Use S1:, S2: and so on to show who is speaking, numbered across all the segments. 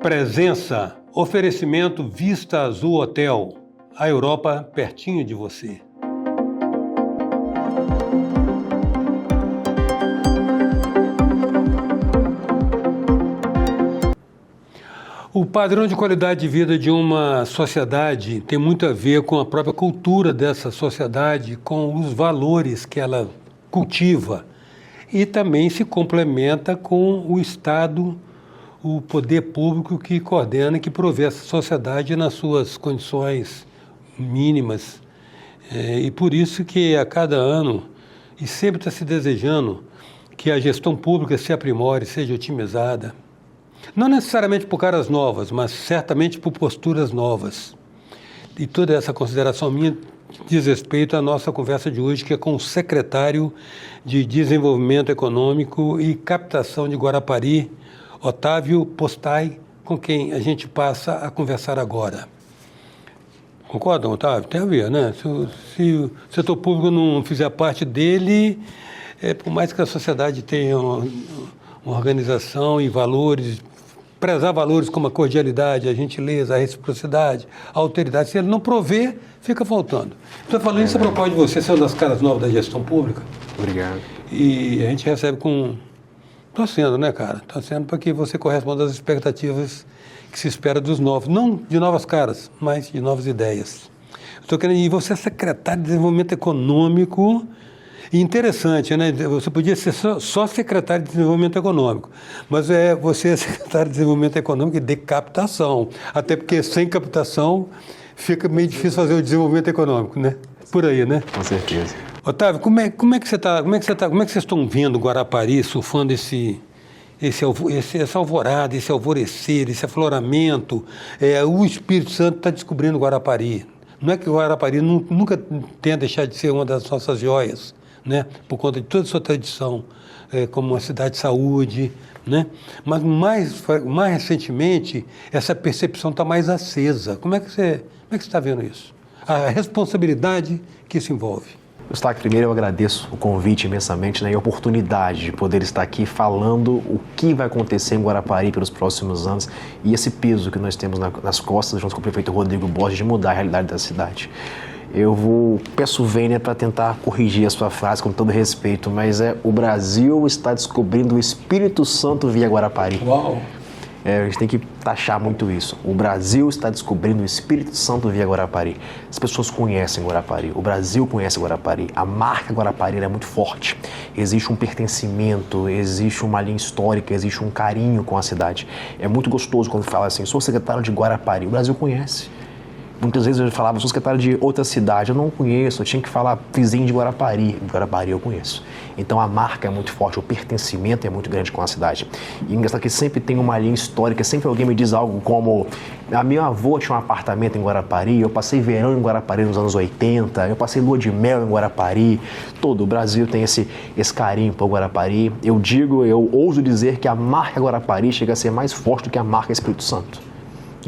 S1: Presença, oferecimento Vista Azul Hotel, a Europa pertinho de você. O padrão de qualidade de vida de uma sociedade tem muito a ver com a própria cultura dessa sociedade, com os valores que ela cultiva e também se complementa com o Estado, o poder público que coordena e que provê essa sociedade nas suas condições mínimas. E por isso que a cada ano, e sempre está se desejando que a gestão pública se aprimore, seja otimizada. Não necessariamente por caras novas, mas certamente por posturas novas. E toda essa consideração minha diz respeito à nossa conversa de hoje, que é com o secretário de Desenvolvimento Econômico e Captação de Guarapari, Otávio Postai, com quem a gente passa a conversar agora. Concordam, Otávio? Tem a ver, né? Se o setor público não fizer parte dele, por mais que a sociedade tenha uma organização e valores, prezar valores como a cordialidade, a gentileza, a reciprocidade, a alteridade, se ele não prover, fica faltando. Estou falando isso a propósito de você, ser uma das caras novas da gestão pública.
S2: Obrigado.
S1: E a gente recebe com... Torcendo, né, cara? Torcendo para que você corresponda às expectativas que se espera dos novos. Não de novas caras, mas de novas ideias. Estou querendo... E você é secretário de Desenvolvimento Econômico... E interessante, né? Você podia ser só secretário de Desenvolvimento Econômico, mas você é secretário de Desenvolvimento Econômico e de captação, até porque sem captação fica meio difícil fazer o desenvolvimento econômico, né? Por aí, né?
S2: Com certeza.
S1: Otávio, como é que você está? Como é que vocês estão vendo Guarapari surfando essa alvorada, esse alvorecer, esse afloramento? O Espírito Santo está descobrindo Guarapari. Não é que Guarapari nunca tenha deixado de ser uma das nossas joias, né? Por conta de toda a sua tradição, como uma cidade de saúde, né? Mas mais recentemente, essa percepção está mais acesa. Como é que você está vendo isso? A responsabilidade que isso envolve.
S2: Gustavo, primeiro eu agradeço o convite imensamente, né, e a oportunidade de poder estar aqui falando o que vai acontecer em Guarapari pelos próximos anos e esse peso que nós temos nas costas, junto com o prefeito Rodrigo Borges, de mudar a realidade da cidade. Peço vênia para tentar corrigir a sua frase com todo respeito, mas o Brasil está descobrindo o Espírito Santo via Guarapari.
S1: Uau!
S2: A gente tem que taxar muito isso. O Brasil está descobrindo o Espírito Santo via Guarapari. As pessoas conhecem Guarapari, o Brasil conhece Guarapari, a marca Guarapari é muito forte. Existe um pertencimento, existe uma linha histórica, existe um carinho com a cidade. É muito gostoso quando fala assim, sou secretário de Guarapari, o Brasil conhece. Muitas vezes eu falava, sou secretário de outra cidade, eu não conheço, eu tinha que falar vizinho de Guarapari. Guarapari eu conheço. Então a marca é muito forte, o pertencimento é muito grande com a cidade. E engraçado que sempre tem uma linha histórica, sempre alguém me diz algo como a minha avó tinha um apartamento em Guarapari, eu passei verão em Guarapari nos anos 80, eu passei lua de mel em Guarapari. Todo o Brasil tem esse carinho por Guarapari. Eu ouso dizer que a marca Guarapari chega a ser mais forte do que a marca Espírito Santo.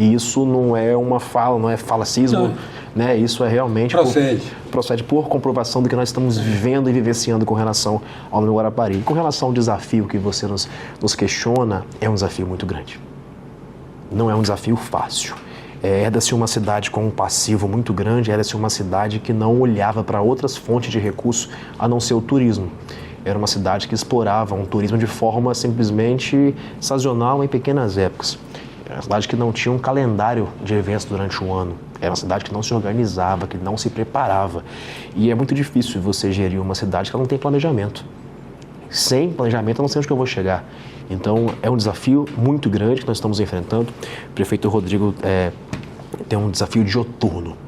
S2: E isso não é uma fala, não é falacismo, né? Isso é realmente... Procede por comprovação do que nós estamos vivendo e vivenciando com relação ao nome Guarapari. E com relação ao desafio que você nos questiona, é um desafio muito grande. Não é um desafio fácil. Herda-se uma cidade com um passivo muito grande, herda-se uma cidade que não olhava para outras fontes de recursos a não ser o turismo. Era uma cidade que explorava um turismo de forma simplesmente sazonal em pequenas épocas. Era uma cidade que não tinha um calendário de eventos durante um ano. Era uma cidade que não se organizava, que não se preparava. E é muito difícil você gerir uma cidade que não tem planejamento. Sem planejamento, eu não sei onde que eu vou chegar. Então, é um desafio muito grande que nós estamos enfrentando. O prefeito Rodrigo tem um desafio dioturno.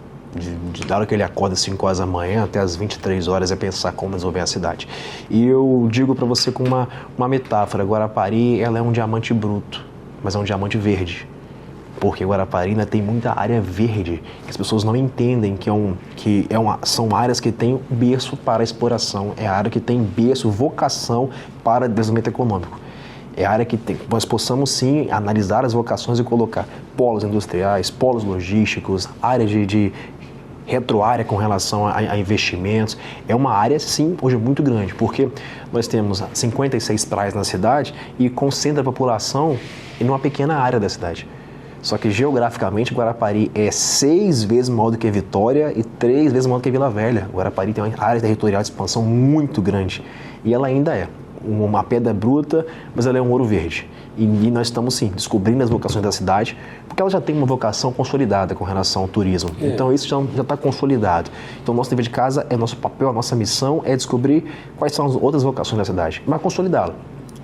S2: Da hora que ele acorda às 5 horas da manhã até às 23 horas é pensar como resolver a cidade. E eu digo para você com uma metáfora. Guarapari, ela é um diamante bruto, mas é um diamante verde. Porque Guarapari ainda tem muita área verde, que as pessoas não entendem são áreas que têm berço para exploração, é a área que tem berço, vocação para desenvolvimento econômico. É a área que nós possamos sim analisar as vocações e colocar polos industriais, polos logísticos, áreas de retroárea com relação a investimentos. É uma área, sim, hoje muito grande, porque nós temos 56 praias na cidade e concentra a população e numa pequena área da cidade. Só que geograficamente Guarapari é 6 vezes maior do que Vitória e 3 vezes maior do que Vila Velha. Guarapari tem uma área territorial de expansão muito grande e ela ainda é uma pedra bruta, mas ela é um ouro verde. E nós estamos, sim, descobrindo as vocações da cidade, porque ela já tem uma vocação consolidada com relação ao turismo. Então, isso já está consolidado. Então, nosso dever de casa, nosso papel, a nossa missão é descobrir quais são as outras vocações da cidade, mas consolidá-la.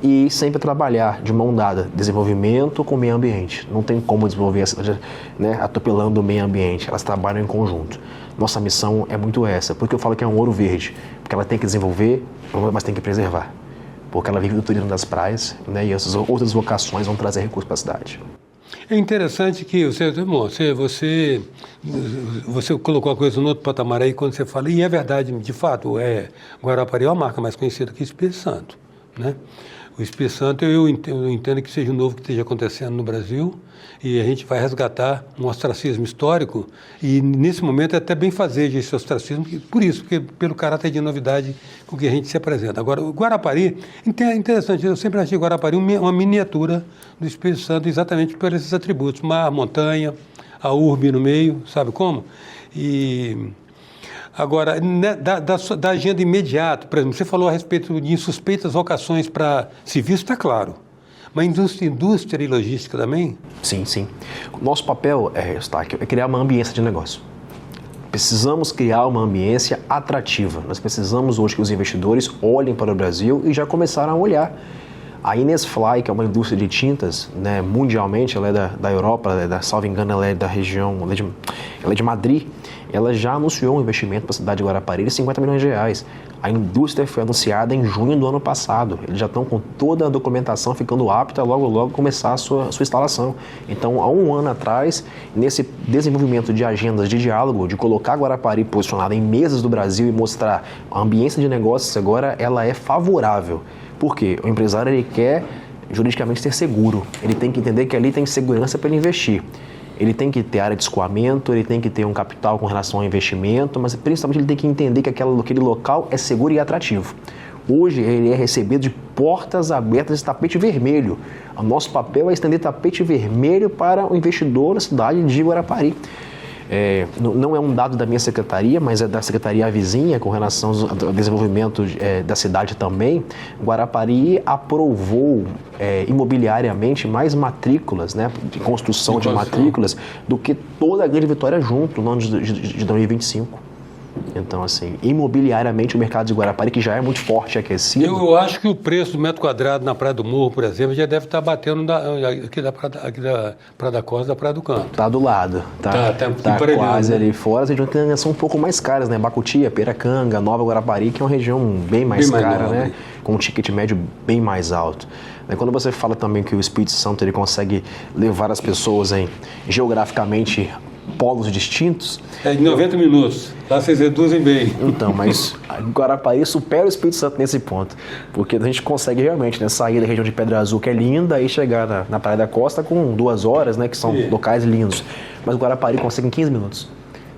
S2: E sempre trabalhar de mão dada, desenvolvimento com o meio ambiente. Não tem como desenvolver a cidade, né, atropelando o meio ambiente, elas trabalham em conjunto. Nossa missão é muito essa, porque eu falo que é um ouro verde, porque ela tem que desenvolver, mas tem que preservar. Porque ela vive do turismo das praias, né, e essas outras vocações vão trazer recursos para a cidade.
S1: É interessante que você colocou a coisa no outro patamar aí quando você fala, e é verdade, de fato, Guarapari é uma marca mais conhecida que Espírito Santo, né? O Espírito Santo eu entendo que seja o novo que esteja acontecendo no Brasil e a gente vai resgatar um ostracismo histórico e nesse momento é até bem fazer esse ostracismo, porque pelo caráter de novidade com que a gente se apresenta. Agora, o Guarapari, é interessante, eu sempre achei Guarapari uma miniatura do Espírito Santo exatamente por esses atributos, mar, montanha, a urbe no meio, sabe como? Agora, né, da agenda imediata, por exemplo, você falou a respeito de insuspeitas vocações para civis, está claro. Mas indústria e logística também?
S2: Sim, sim. Nosso papel, Eustáquio, é criar uma ambiência de negócio. Precisamos criar uma ambiência atrativa. Nós precisamos hoje que os investidores olhem para o Brasil e já começaram a olhar. A Innesfly, que é uma indústria de tintas, né, mundialmente, ela é da Europa, salvo engano, ela é da região, ela é de Madrid, ela já anunciou um investimento para a cidade de Guarapari de 50 milhões de reais. A indústria foi anunciada em junho do ano passado. Eles já estão com toda a documentação ficando apta logo começar a sua instalação. Então, há um ano atrás, nesse desenvolvimento de agendas de diálogo, de colocar Guarapari posicionada em mesas do Brasil e mostrar a ambiência de negócios agora, ela é favorável. Por quê? O empresário ele quer juridicamente ser seguro. Ele tem que entender que ali tem segurança para ele investir. Ele tem que ter área de escoamento, ele tem que ter um capital com relação ao investimento, mas principalmente ele tem que entender que aquele local é seguro e atrativo. Hoje ele é recebido de portas abertas de tapete vermelho. O nosso papel é estender tapete vermelho para o investidor na cidade de Guarapari. Não é um dado da minha secretaria, mas é da secretaria vizinha com relação ao desenvolvimento da cidade também. Guarapari aprovou imobiliariamente mais matrículas, né, de construção de matrículas do que toda a Grande Vitória junto no ano de 2025. Então, assim, imobiliariamente o mercado de Guarapari, que já é muito forte e aquecido...
S1: Eu acho que o preço do metro quadrado na Praia do Morro, por exemplo, já deve estar batendo aqui da Praia da Costa, da Praia do Canto.
S2: Está do lado. Está quase ali fora. As regiões que são um pouco mais caras, né? Bacutia, Piracanga, Nova Guarapari, que é uma região bem mais cara, né? Com um ticket médio bem mais alto. Quando você fala também que o Espírito Santo ele consegue levar as pessoas geograficamente polos distintos...
S1: Em 90 minutos. Lá vocês reduzem bem.
S2: Então, mas Guarapari supera o Espírito Santo nesse ponto. Porque a gente consegue realmente, né, sair da região de Pedra Azul, que é linda, e chegar na Praia da Costa com 2 horas, né, que são locais lindos. Mas Guarapari consegue em 15 minutos.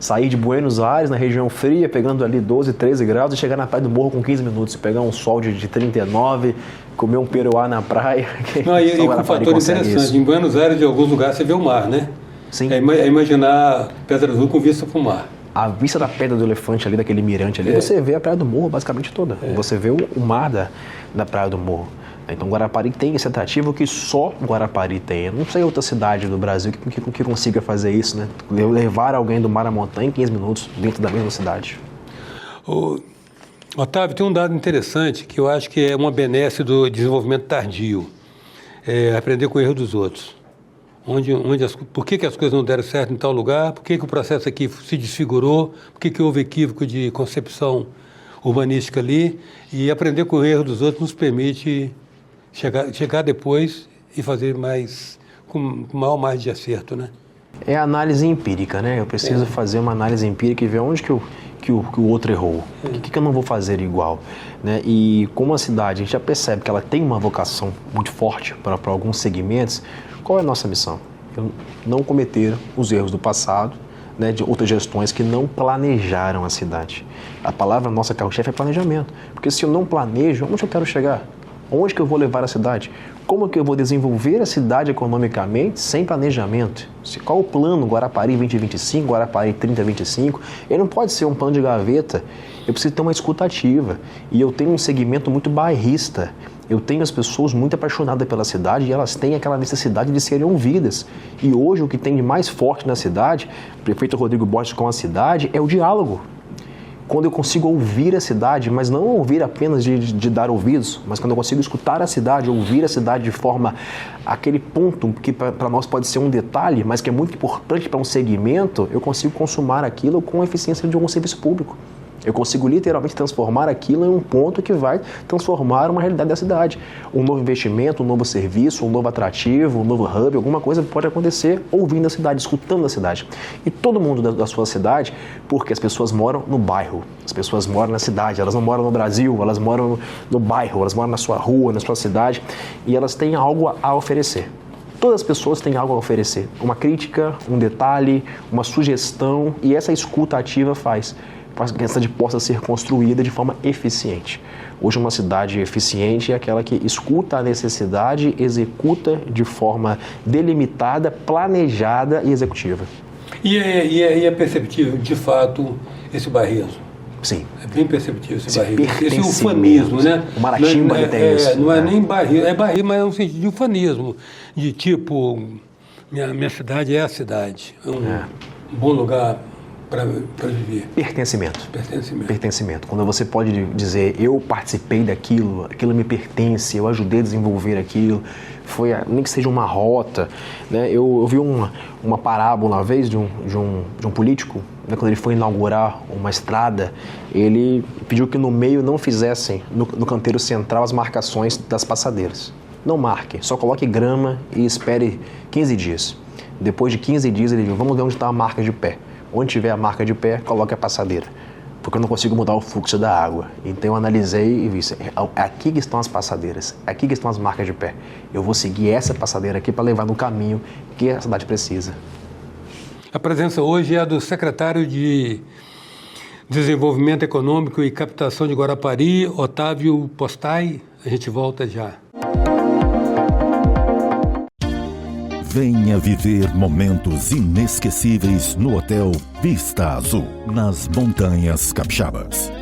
S2: Sair de Buenos Aires, na região fria, pegando ali 12, 13 graus, e chegar na Praia do Morro com 15 minutos. Pegar um sol de 39, comer um peruá na praia.
S1: E com um fator interessante, isso. Em Buenos Aires, em alguns lugares, você vê o mar, né?
S2: Sim.
S1: É imaginar Pedra Azul com vista para o mar.
S2: A vista da Pedra do Elefante ali, daquele mirante ali, você vê a Praia do Morro basicamente toda. Você vê o mar da Praia do Morro. Então Guarapari tem esse atrativo que só Guarapari tem. Eu não sei outra cidade do Brasil que consiga fazer isso, né? Levar alguém do mar à montanha em 15 minutos dentro da mesma cidade.
S1: Otávio, tem um dado interessante que eu acho que é uma benesse do desenvolvimento tardio. Aprender com o erro dos outros. Por que as coisas não deram certo em tal lugar, por que o processo aqui se desfigurou, por que houve equívoco de concepção urbanística ali, e aprender com o erro dos outros nos permite chegar depois e fazer com maior margem de acerto, né?
S2: É a análise empírica, né? Eu preciso fazer uma análise empírica e ver onde que o outro errou, o que eu não vou fazer igual, né? E como a cidade, a gente já percebe que ela tem uma vocação muito forte para alguns segmentos. Qual é a nossa missão? Não cometer os erros do passado, né, de outras gestões que não planejaram a cidade. A palavra nossa carro-chefe é planejamento. Porque se eu não planejo, onde eu quero chegar? Onde que eu vou levar a cidade? Como que eu vou desenvolver a cidade economicamente sem planejamento? Qual o plano Guarapari 2025, Guarapari 3025? Ele não pode ser um plano de gaveta. Eu preciso ter uma escuta ativa. E eu tenho um segmento muito bairrista. Eu tenho as pessoas muito apaixonadas pela cidade e elas têm aquela necessidade de serem ouvidas. E hoje o que tem de mais forte na cidade, o prefeito Rodrigo Borges com a cidade, é o diálogo. Quando eu consigo ouvir a cidade, mas não ouvir apenas de dar ouvidos, mas quando eu consigo escutar a cidade, ouvir a cidade de forma, aquele ponto que para nós pode ser um detalhe, mas que é muito importante para um segmento, eu consigo consumar aquilo com a eficiência de um serviço público. Eu consigo literalmente transformar aquilo em um ponto que vai transformar uma realidade da cidade. Um novo investimento, um novo serviço, um novo atrativo, um novo hub, alguma coisa pode acontecer ouvindo a cidade, escutando a cidade. E todo mundo da sua cidade, porque as pessoas moram no bairro, as pessoas moram na cidade, elas não moram no Brasil, elas moram no bairro, elas moram na sua rua, na sua cidade, e elas têm algo a oferecer. Todas as pessoas têm algo a oferecer, uma crítica, um detalhe, uma sugestão, e essa escuta ativa faz que a cidade possa ser construída de forma eficiente. Hoje uma cidade eficiente é aquela que escuta a necessidade, executa de forma delimitada, planejada e executiva.
S1: E é perceptível, de fato, esse bairrismo?
S2: Sim.
S1: É bem perceptível esse bairrismo. Esse ufanismo, né?
S2: O Maratimba tem isso.
S1: Não é nem bairrismo, é bairrismo, mas é um sentido de ufanismo, de tipo, minha cidade é a cidade, é um bom lugar para viver. Pertencimento. Quando você pode dizer, eu participei daquilo, aquilo me pertence, eu ajudei a desenvolver aquilo, nem que seja uma rota. Né? Eu vi uma parábola uma vez de um político, né? Quando ele foi inaugurar uma estrada, ele pediu que no meio não fizessem, no canteiro central, as marcações das passadeiras. Não marque, só coloque grama e espere 15 dias. Depois de 15 dias ele disse, vamos ver onde está a marca de pé. Onde tiver a marca de pé, coloque a passadeira, porque eu não consigo mudar o fluxo da água. Então eu analisei e vi, aqui que estão as passadeiras, aqui que estão as marcas de pé. Eu vou seguir essa passadeira aqui para levar no caminho que a cidade precisa. A presença hoje é a do secretário de Desenvolvimento Econômico e Captação de Guarapari, Otávio Postai. A gente volta já.
S3: Venha viver momentos inesquecíveis no Hotel Vista Azul, nas Montanhas Capixabas.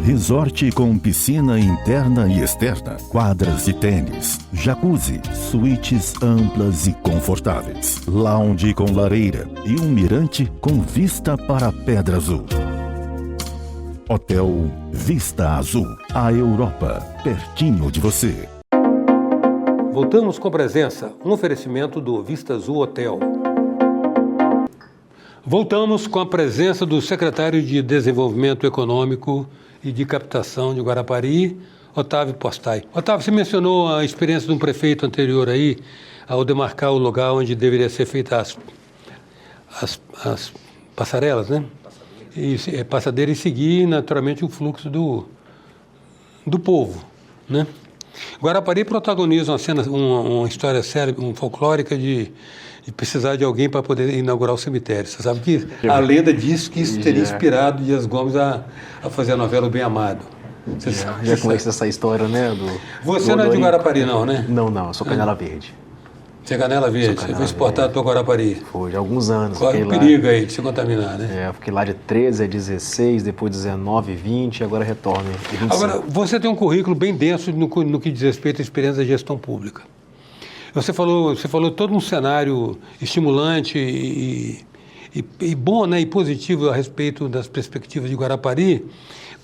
S3: Resort com piscina interna e externa, quadras de tênis, jacuzzi, suítes amplas e confortáveis, lounge com lareira e um mirante com vista para a Pedra Azul. Hotel Vista Azul, a Europa, pertinho de você.
S1: Voltamos com presença, um oferecimento do Vista Azul Hotel. Voltamos com a presença do secretário de Desenvolvimento Econômico e de Captação de Guarapari, Otávio Postai. Otávio, você mencionou a experiência de um prefeito anterior aí, ao demarcar o lugar onde deveria ser feitas as passarelas, né? Passadeira e seguir, naturalmente, o fluxo do povo, né? Guarapari protagoniza uma história séria, folclórica de precisar de alguém para poder inaugurar o cemitério. Você sabe que a lenda diz que isso teria inspirado Dias Gomes a fazer a novela O Bem Amado.
S2: Já conhece essa história, né?
S1: Você não é de Guarapari, não, né?
S2: Não, eu sou Canela Verde.
S1: Você é Canela Verde? Você foi exportado para Guarapari?
S2: Foi, de alguns anos.
S1: Corre o perigo aí de se contaminar, né?
S2: Eu fiquei lá de 13 a 16, depois 19, 20, agora retorno.
S1: Agora, você tem um currículo bem denso no que diz respeito à experiência da gestão pública. Você falou todo um cenário estimulante e bom, né, e positivo a respeito das perspectivas de Guarapari.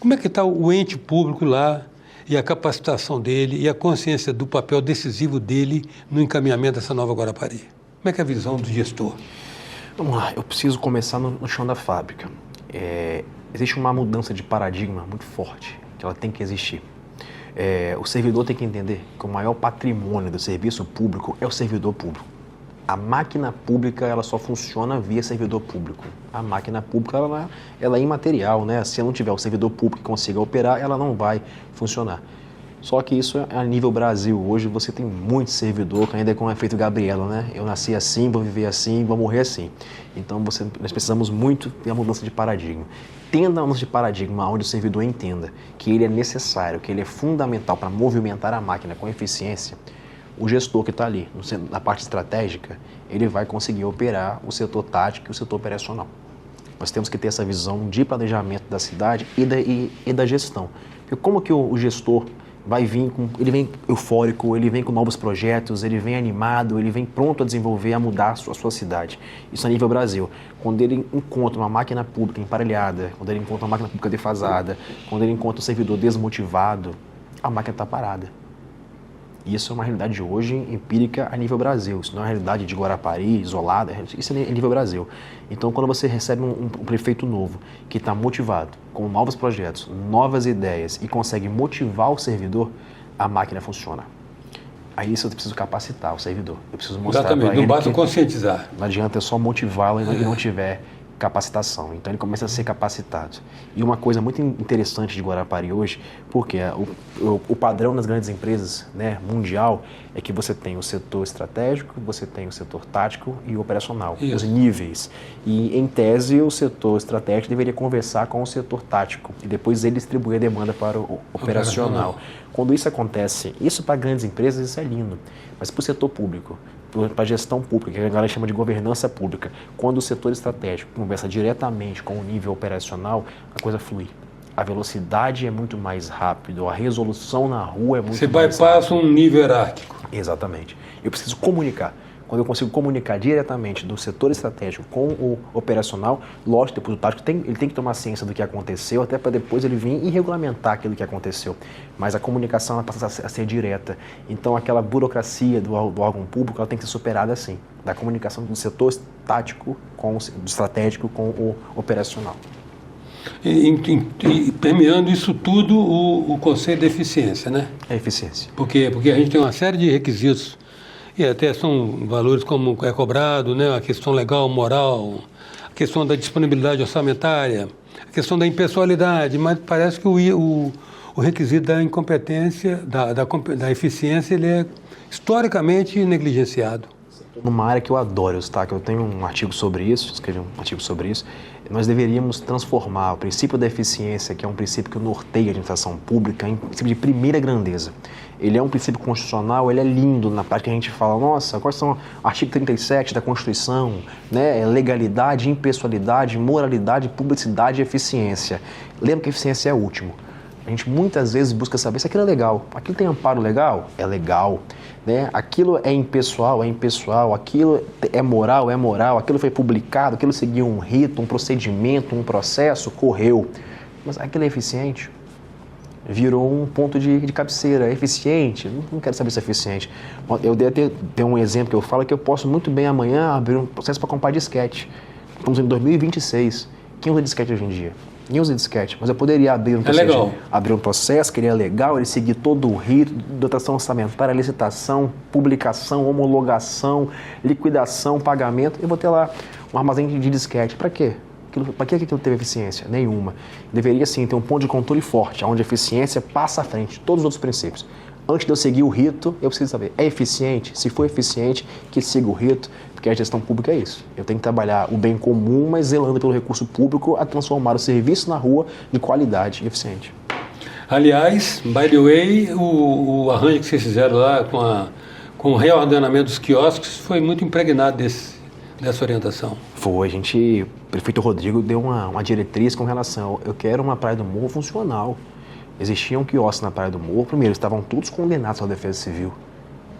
S1: Como é que está o ente público lá e a capacitação dele e a consciência do papel decisivo dele no encaminhamento dessa nova Guarapari? Como é que é a visão do gestor?
S2: Vamos lá, eu preciso começar no chão da fábrica. Existe uma mudança de paradigma muito forte, que ela tem que existir. O servidor tem que entender que o maior patrimônio do serviço público é o servidor público. A máquina pública, ela só funciona via servidor público. A máquina pública, ela é imaterial, né? Se não tiver o servidor público que consiga operar, ela não vai funcionar. Só que isso é a nível Brasil. Hoje você tem muito servidor que ainda é com o efeito Gabriela, né? Eu nasci assim, vou viver assim, vou morrer assim. Então nós precisamos muito ter a mudança de paradigma. Tenda a mudança de paradigma onde o servidor entenda que ele é necessário, que ele é fundamental para movimentar a máquina com eficiência. O gestor que está ali, na parte estratégica, ele vai conseguir operar o setor tático e o setor operacional. Nós temos que ter essa visão de planejamento da cidade e da gestão. Porque como que o gestor vai vir ele vem eufórico, ele vem com novos projetos, ele vem animado, ele vem pronto a desenvolver, a mudar a sua cidade. Isso a nível Brasil. Quando ele encontra uma máquina pública emparelhada, quando ele encontra uma máquina pública defasada, quando ele encontra um servidor desmotivado, a máquina está parada. Isso é uma realidade hoje empírica a nível Brasil. Isso não é uma realidade de Guarapari, isolada, isso é a nível Brasil. Então, quando você recebe um prefeito novo, que está motivado, com novos projetos, novas ideias e consegue motivar o servidor, a máquina funciona. Aí isso eu preciso capacitar o servidor. Eu preciso mostrar para ele.
S1: Exatamente, não basta conscientizar.
S2: Não adianta eu só motivá-lo e não tiver capacitação. Então ele começa a ser capacitado. E uma coisa muito interessante de Guarapari hoje, porque o padrão das grandes empresas, né, mundial, é que você tem o setor estratégico, você tem o setor tático e o operacional, os níveis. E em tese o setor estratégico deveria conversar com o setor tático e depois ele distribuir a demanda para o operacional. Quando isso acontece, isso para grandes empresas isso é lindo, mas para o setor público, para a gestão pública, que a galera chama de governança pública, quando o setor estratégico conversa diretamente com o nível operacional, a coisa flui. A velocidade é muito mais rápida, a resolução na rua é muito mais rápida.
S1: Você bypassa um nível hierárquico.
S2: Exatamente. Eu preciso comunicar. Quando eu consigo comunicar diretamente do setor estratégico com o operacional, lógico, depois o tático ele tem que tomar ciência do que aconteceu, até para depois ele vir e regulamentar aquilo que aconteceu. Mas a comunicação ela passa a ser direta. Então aquela burocracia do órgão público ela tem que ser superada assim, da comunicação do setor tático do estratégico com o operacional.
S1: E permeando isso tudo o conceito de eficiência, né?
S2: É eficiência.
S1: Porque a gente tem uma série de requisitos. E até são valores como é cobrado, né? A questão legal, moral, a questão da disponibilidade orçamentária, a questão da impessoalidade, mas parece que o requisito da incompetência, da eficiência, ele é historicamente negligenciado.
S2: Numa área que eu adoro, tá? Que eu tenho um artigo sobre isso, escrevi um artigo sobre isso, nós deveríamos transformar o princípio da eficiência, que é um princípio que norteia a administração pública, em princípio de primeira grandeza. Ele é um princípio constitucional, ele é lindo, na prática a gente fala, nossa, quais são o artigo 37 da Constituição, né? Legalidade, impessoalidade, moralidade, publicidade e eficiência. Lembra que a eficiência é o último. A gente muitas vezes busca saber se aquilo é legal. Aquilo tem amparo legal? É legal. Né? Aquilo é impessoal? É impessoal. Aquilo é moral? É moral. Aquilo foi publicado? Aquilo seguiu um rito, um procedimento, um processo? Correu. Mas aquilo é eficiente? Virou um ponto de cabeceira. É eficiente? Não quero saber se é eficiente. Eu dei até um exemplo que eu falo que eu posso muito bem amanhã abrir um processo para comprar disquete. Estamos em 2026. Quem usa disquete hoje em dia? Ninguém usa disquete, mas eu poderia abrir um processo que ele é legal, ele seguir todo o rito, dotação orçamentária, licitação, publicação, homologação, liquidação, pagamento. Eu vou ter lá um armazém de disquete. Para quê? Para que aquilo teve eficiência? Nenhuma. Deveria sim ter um ponto de controle forte, onde a eficiência passa à frente, todos os outros princípios. Antes de eu seguir o rito, eu preciso saber, é eficiente? Se for eficiente, que siga o rito, porque a gestão pública é isso. Eu tenho que trabalhar o bem comum, mas zelando pelo recurso público a transformar o serviço na rua de qualidade e eficiente.
S1: Aliás, by the way, o arranjo que vocês fizeram lá com o reordenamento dos quiosques foi muito impregnado dessa orientação.
S2: Foi, o prefeito Rodrigo deu uma diretriz com relação, eu quero uma Praia do Morro funcional. Existiam quiosques na Praia do Morro, primeiro, estavam todos condenados pela Defesa Civil.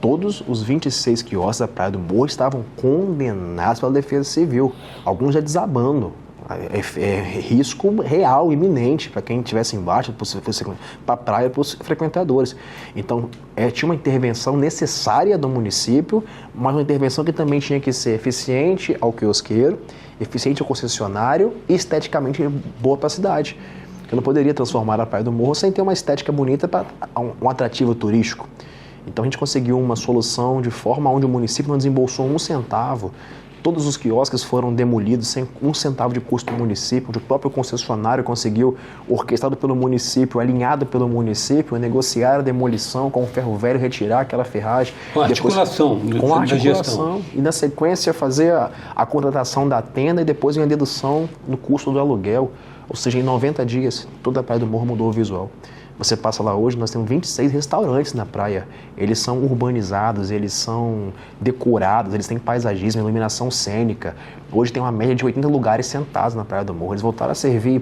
S2: Todos os 26 quiosques da Praia do Morro estavam condenados pela Defesa Civil, alguns já desabando. É risco real, iminente, para quem estivesse embaixo, para a praia e para os frequentadores. Então, tinha uma intervenção necessária do município, mas uma intervenção que também tinha que ser eficiente ao quiosqueiro, eficiente ao concessionário e esteticamente boa para a cidade. Eu não poderia transformar a Praia do Morro sem ter uma estética bonita para um atrativo turístico. Então a gente conseguiu uma solução de forma onde o município não desembolsou um centavo Todos os quiosques foram demolidos sem um centavo de custo do município, onde o próprio concessionário conseguiu, orquestrado pelo município, alinhado pelo município, negociar a demolição com o ferro velho, retirar aquela ferragem.
S1: Com articulação.
S2: Com articulação. E na sequência fazer a contratação da tenda e depois a dedução no custo do aluguel. Ou seja, em 90 dias, toda a Praia do Morro mudou o visual. Você passa lá hoje, nós temos 26 restaurantes na praia. Eles são urbanizados, eles são decorados, eles têm paisagismo, iluminação cênica. Hoje tem uma média de 80 lugares sentados na Praia do Morro. Eles voltaram a servir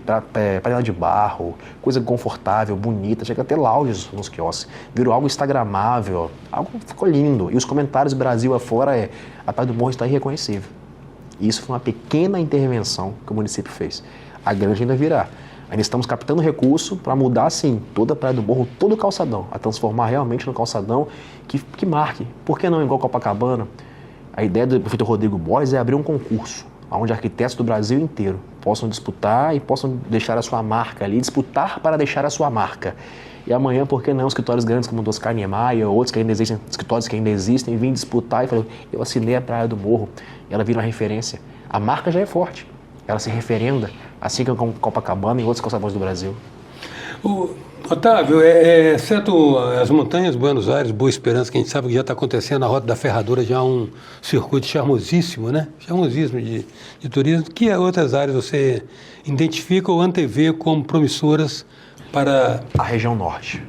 S2: panela de barro, coisa confortável, bonita, chega a ter lounges nos quiosques. Virou algo instagramável, algo ficou lindo. E os comentários do Brasil afora a Praia do Morro está irreconhecível. E isso foi uma pequena intervenção que o município fez. A grande ainda virá. Ainda estamos captando recurso para mudar, sim, toda a Praia do Morro, todo o calçadão, a transformar realmente no calçadão que marque. Por que não igual Copacabana? A ideia do prefeito Rodrigo Borges é abrir um concurso, onde arquitetos do Brasil inteiro possam disputar e possam deixar a sua marca ali, disputar para deixar a sua marca. E amanhã, por que não, escritórios grandes como o do Oscar Niemeyer, outros que ainda existem, escritórios que ainda existem, vêm disputar e falar, eu assinei a Praia do Morro, e ela vira uma referência. A marca já é forte. Ela se referenda, assim como Copacabana e outros calçadões do Brasil.
S1: Otávio, exceto as montanhas, Buenos Aires, Boa Esperança, que a gente sabe que já está acontecendo, a Rota da Ferradura já é um circuito charmosíssimo, né? Charmosíssimo de turismo. Que outras áreas você identifica ou antevê como promissoras para...
S2: A região norte.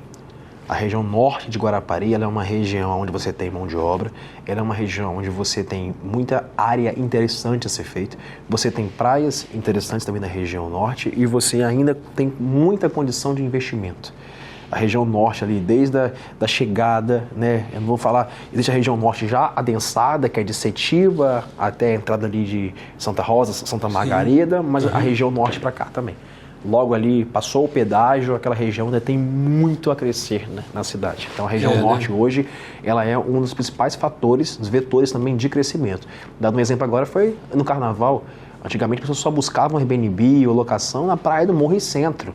S2: A região norte de Guarapari, ela é uma região onde você tem mão de obra, ela é uma região onde você tem muita área interessante a ser feita, você tem praias interessantes também na região norte e você ainda tem muita condição de investimento. A região norte ali, desde a chegada, né, eu não vou falar, existe a região norte já adensada, que é de Setiba até a entrada ali de Santa Rosa, Santa Margarida, mas a região norte para cá também. Logo ali, passou o pedágio, aquela região ainda tem muito a crescer, né, na cidade. Então a região norte hoje, ela é um dos principais fatores, dos vetores também de crescimento. Dado um exemplo agora foi no Carnaval. Antigamente as pessoas só buscavam Airbnb ou locação na Praia do Morro e Centro.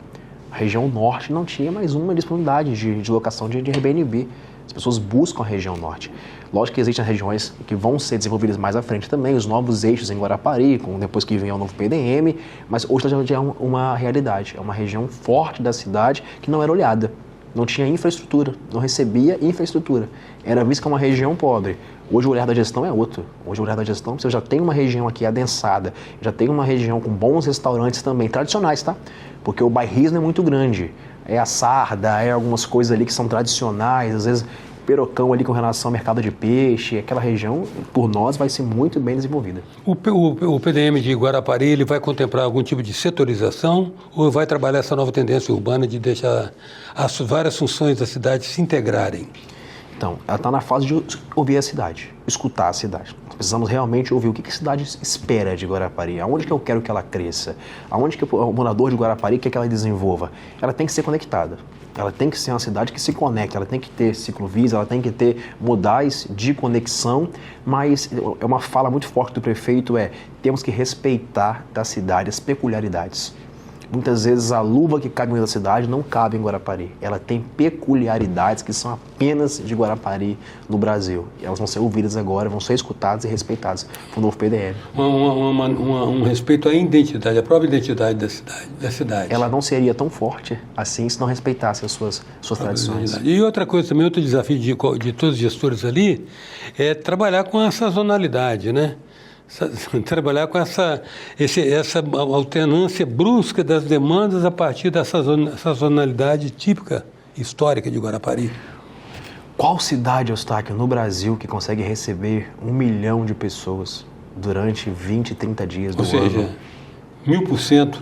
S2: A região norte não tinha mais uma disponibilidade de locação de Airbnb. As pessoas buscam a região norte. Lógico que existem regiões que vão ser desenvolvidas mais à frente também, os novos eixos em Guarapari, depois que vem o novo PDM, mas hoje já é uma realidade, é uma região forte da cidade que não era olhada, não tinha infraestrutura, não recebia infraestrutura, era vista como uma região pobre. Hoje o olhar da gestão é outro. Hoje o olhar da gestão, você já tem uma região aqui adensada, já tem uma região com bons restaurantes também, tradicionais, tá? Porque o bairrismo é muito grande. É a sarda, é algumas coisas ali que são tradicionais, às vezes Perocão ali com relação ao mercado de peixe, aquela região, por nós, vai ser muito bem desenvolvida.
S1: O PDM de Guarapari, ele vai contemplar algum tipo de setorização ou vai trabalhar essa nova tendência urbana de deixar as várias funções da cidade se integrarem?
S2: Então, ela está na fase de ouvir a cidade, escutar a cidade. Nós precisamos realmente ouvir o que a cidade espera de Guarapari, aonde que eu quero que ela cresça, aonde que o morador de Guarapari quer que ela desenvolva. Ela tem que ser conectada, ela tem que ser uma cidade que se conecta, ela tem que ter ciclovias, ela tem que ter modais de conexão, mas é uma fala muito forte do prefeito, temos que respeitar da cidade as peculiaridades. Muitas vezes a luva que cabe na cidade não cabe em Guarapari. Ela tem peculiaridades que são apenas de Guarapari no Brasil. E elas vão ser ouvidas agora, vão ser escutadas e respeitadas no novo PDM.
S1: Um respeito à identidade, à própria identidade da cidade.
S2: Ela não seria tão forte assim se não respeitasse as suas tradições.
S1: E outra coisa também, outro desafio de todos os gestores ali é trabalhar com a sazonalidade, né? Trabalhar com essa alternância brusca das demandas a partir da sazonalidade típica histórica de Guarapari.
S2: Qual cidade, Eustáquio, no Brasil que consegue receber 1 milhão de pessoas durante 20, 30 dias do ano?
S1: Ou seja, 1000%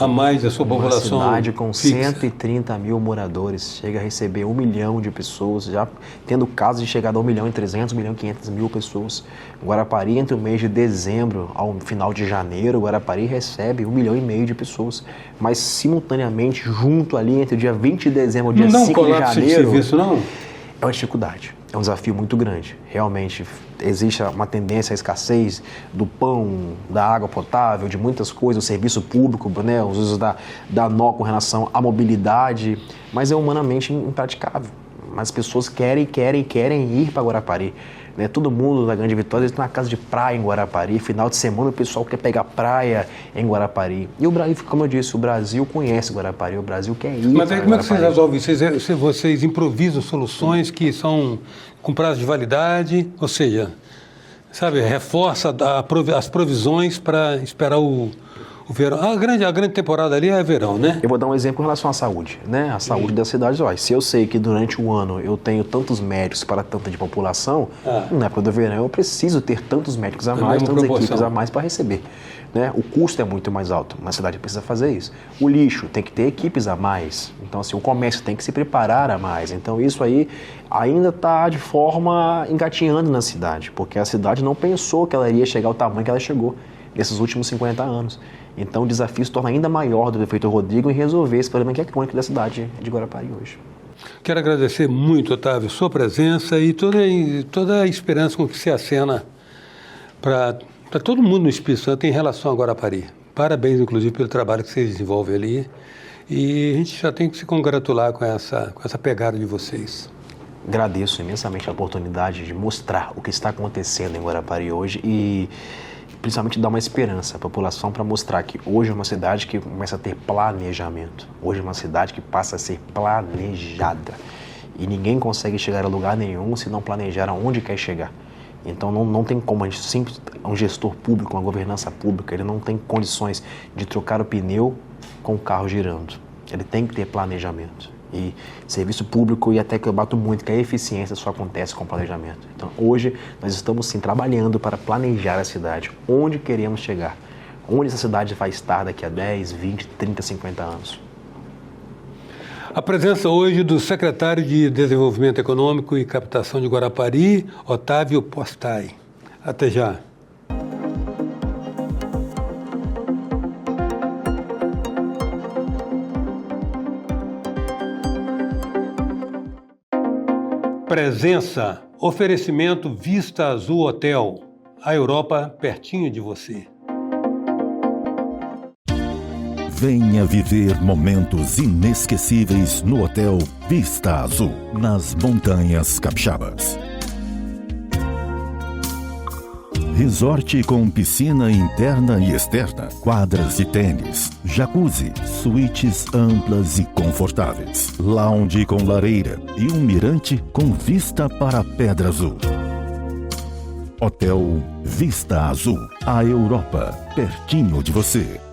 S1: a mais da sua população.
S2: Uma cidade com
S1: fixa.
S2: 130 mil moradores chega a receber 1 milhão de pessoas, já tendo casos de chegar a 1.300.000, 1.500.000 pessoas. Guarapari, entre o mês de dezembro ao final de janeiro, Guarapari recebe 1,5 milhão de pessoas. Mas, simultaneamente, junto ali, entre o dia 20 de dezembro e o dia 5 de janeiro...
S1: Não de serviço, não?
S2: É uma dificuldade, é um desafio muito grande. Realmente existe uma tendência à escassez do pão, da água potável, de muitas coisas, o serviço público, né, os usos da ANOH com relação à mobilidade, mas é humanamente impraticável. mas as pessoas querem ir para Guarapari. Né? Todo mundo da Grande Vitória tem uma casa de praia em Guarapari. Final de semana o pessoal quer pegar praia em Guarapari. E o Brasil, como eu disse, o Brasil conhece Guarapari, o Brasil quer ir.
S1: Mas aí como é que vocês resolvem? Vocês improvisam soluções que são com prazo de validade, ou seja, sabe, reforça as provisões para esperar o verão. A grande temporada ali é verão, né?
S2: Eu vou dar um exemplo em relação à saúde, né? A saúde das cidades. Olha, se eu sei que durante o ano eu tenho tantos médicos para tanta de população, na época do verão eu preciso ter tantos médicos a mais, tantas equipes a mais para receber. Né? O custo é muito mais alto, mas a cidade precisa fazer isso. O lixo tem que ter equipes a mais. Então, assim, o comércio tem que se preparar a mais. Então, isso aí ainda está de forma engatinhando na cidade, porque a cidade não pensou que ela iria chegar ao tamanho que ela chegou nesses últimos 50 anos. Então, o desafio se torna ainda maior do prefeito Rodrigo em resolver esse problema que é crônico da cidade de Guarapari hoje.
S1: Quero agradecer muito, Otávio, sua presença e toda a esperança com que se acena para todo mundo no Espírito Santo em relação a Guarapari. Parabéns, inclusive, pelo trabalho que vocês desenvolvem ali. E a gente já tem que se congratular com essa pegada de vocês.
S2: Agradeço imensamente a oportunidade de mostrar o que está acontecendo em Guarapari hoje e principalmente dar uma esperança à população para mostrar que hoje é uma cidade que começa a ter planejamento. Hoje é uma cidade que passa a ser planejada. E ninguém consegue chegar a lugar nenhum se não planejar aonde quer chegar. Então não tem como, um gestor público, uma governança pública, ele não tem condições de trocar o pneu com o carro girando. Ele tem que ter planejamento. E serviço público, e até que eu bato muito, que a eficiência só acontece com planejamento. Então hoje nós estamos sim trabalhando para planejar a cidade, onde queremos chegar, onde essa cidade vai estar daqui a 10, 20, 30, 50 anos.
S1: A presença hoje do secretário de Desenvolvimento Econômico e Captação de Guarapari, Otávio Postai. Até já. Presença, oferecimento Vista Azul Hotel, a Europa pertinho de você.
S3: Venha viver momentos inesquecíveis no Hotel Vista Azul, nas Montanhas Capixabas. Resort com piscina interna e externa, quadras de tênis, jacuzzi, suítes amplas e confortáveis, lounge com lareira e um mirante com vista para a Pedra Azul. Hotel Vista Azul, a Europa pertinho de você.